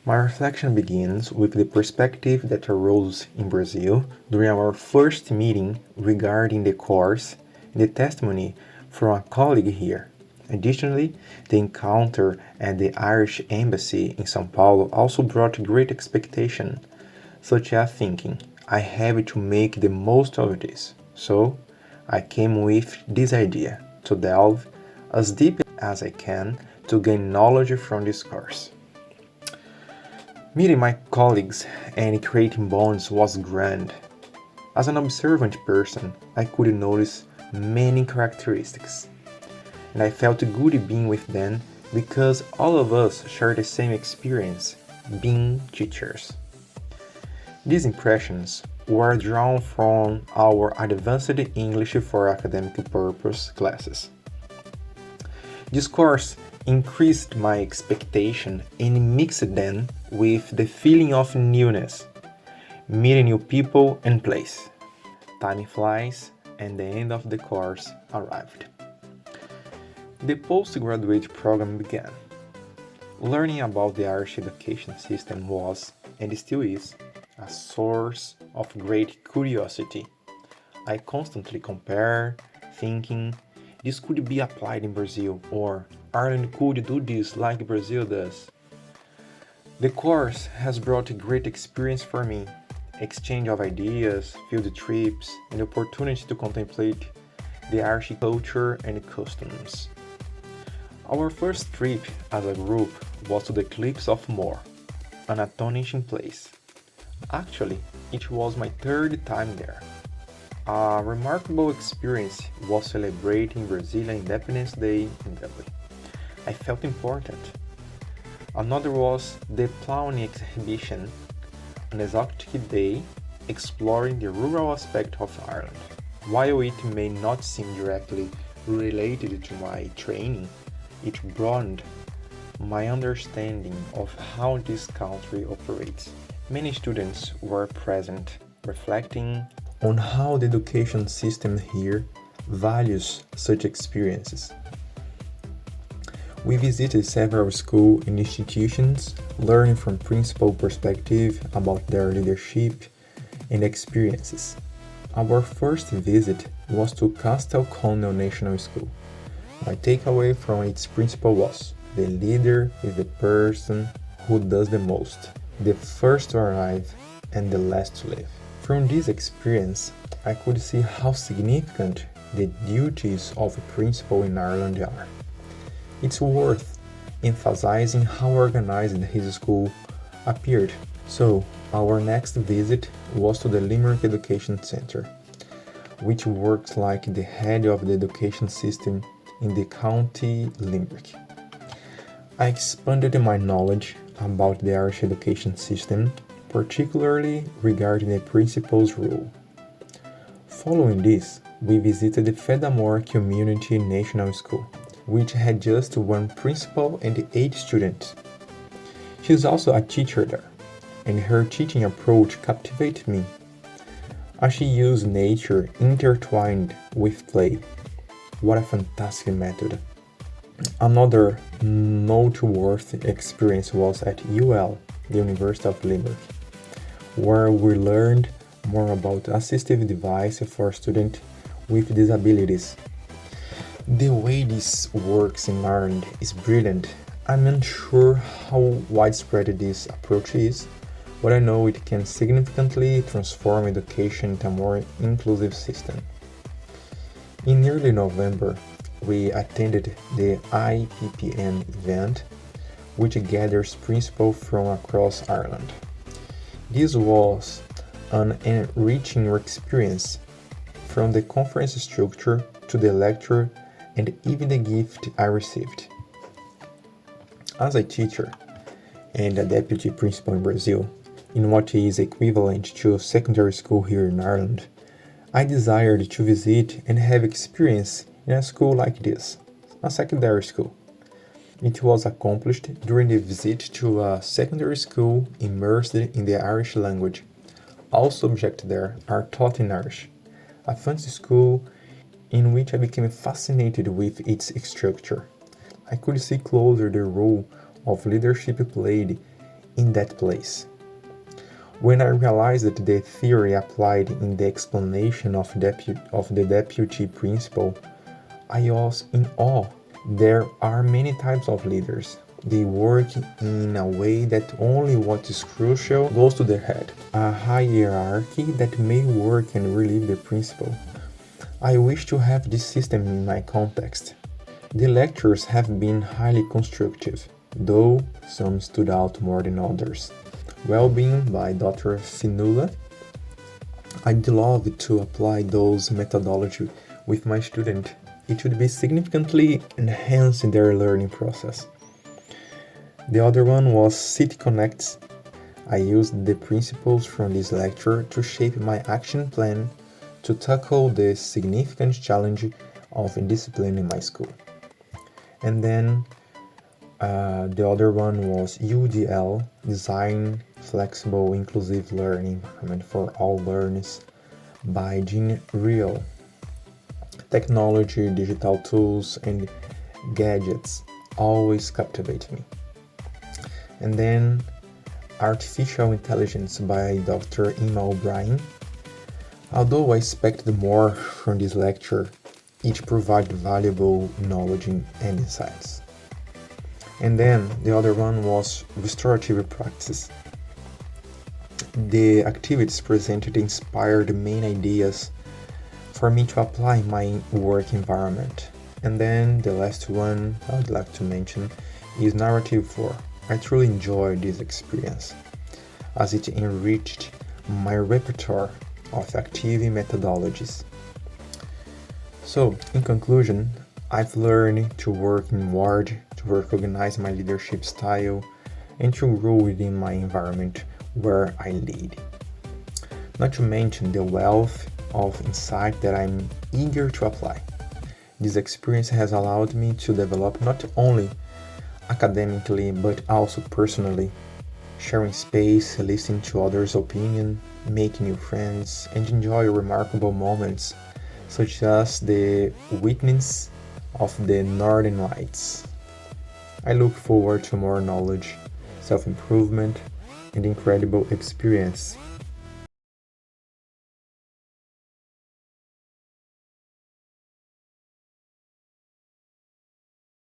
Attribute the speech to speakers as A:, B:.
A: My reflection begins with the perspective that arose in Brazil during our first meeting regarding the course and the testimony from a colleague here. Additionally, the encounter at the Irish Embassy in São Paulo also brought great expectation, such as thinking, I have to make the most of this. So, I came with this idea to delve as deep as I can to gain knowledge from this course. Meeting my colleagues and creating bonds was grand. As an observant person, I could notice many characteristics, and I felt good being with them because all of us share the same experience, being teachers. These impressions were drawn from our Advanced English for Academic Purpose classes. This course increased my expectation and mixed them with the feeling of newness, meeting new people and place. Time flies and the end of the course arrived. The postgraduate program began. Learning about the Irish education system was, and still is, a source of great curiosity. I constantly compare, thinking, this could be applied in Brazil, or Ireland could do this like Brazil does. The course has brought a great experience for me, exchange of ideas, field trips, and the opportunity to contemplate the Irish culture and customs. Our first trip as a group was to the Cliffs of Moher, an astonishing place. Actually, it was my third time there. A remarkable experience was celebrating Brazilian Independence Day in Dublin. I felt important. Another was the Plowing exhibition, an exotic day exploring the rural aspect of Ireland. While it may not seem directly related to my training, it broadened my understanding of how this country operates. Many students were present, reflecting on how the education system here values such experiences. We visited several schools and institutions, learning from principal perspective about their leadership and experiences. Our first visit was to Castell Connell National School. My takeaway from its principal was, the leader is the person who does the most, the first to arrive and the last to leave. From this experience, I could see how significant the duties of a principal in Ireland are. It's worth emphasizing how organized his school appeared. So, our next visit was to the Limerick Education Centre, which works like the head of the education system in the county Limerick. I expanded my knowledge about the Irish education system, particularly regarding the principal's role. Following this, we visited the Fedamore Community National School, which had just one principal and 8 students. She is also a teacher there, and her teaching approach captivated me, as she used nature intertwined with play. What a fantastic method! Another noteworthy experience was at UL, the University of Limerick, where we learned more about assistive devices for students with disabilities. The way this works in Ireland is brilliant. I'm unsure how widespread this approach is, but I know it can significantly transform education into a more inclusive system. In early November, we attended the IPPN event, which gathers principals from across Ireland. This was an enriching experience, from the conference structure to the lecture and even the gift I received. As a teacher and a deputy principal in Brazil, in what is equivalent to a secondary school here in Ireland, I desired to visit and have experience in a school like this, a secondary school. It was accomplished during the visit to a secondary school immersed in the Irish language. All subjects there are taught in Irish, a fancy school in which I became fascinated with its structure. I could see closer the role of leadership played in that place. When I realized that the theory applied in the explanation of the deputy principal, I was in awe. There are many types of leaders. They work in a way that only what is crucial goes to their head. A hierarchy that may work and relieve the principal. I wish to have this system in my context. The lectures have been highly constructive, though some stood out more than others. Well-being by Dr. Finula. I'd love to apply those methodology with my student. It would be significantly enhancing their learning process. The other one was City Connects. I used the principles from this lecture to shape my action plan to tackle the significant challenge of indiscipline in my school. And then the other one was UDL, Design Flexible Inclusive Learning Environment for All Learners by Jean Riehl. Technology, digital tools, and gadgets always captivate me. And then Artificial Intelligence by Dr. Emma O'Brien. Although I expected more from this lecture, it provided valuable knowledge and insights. And then the other one was Restorative Practice. The activities presented inspired the main ideas for me to apply in my work environment. And then the last one I would like to mention is Narrative 4. I truly enjoyed this experience as it enriched my repertoire of active methodologies. So, in conclusion, I've learned to work inward, to recognize my leadership style, and to grow within my environment where I lead. Not to mention the wealth of insight that I'm eager to apply. This experience has allowed me to develop not only academically but also personally, sharing space, listening to others' opinion, making new friends, and enjoy remarkable moments such as the witness of the Northern Lights. I look forward to more knowledge, self-improvement, and incredible experience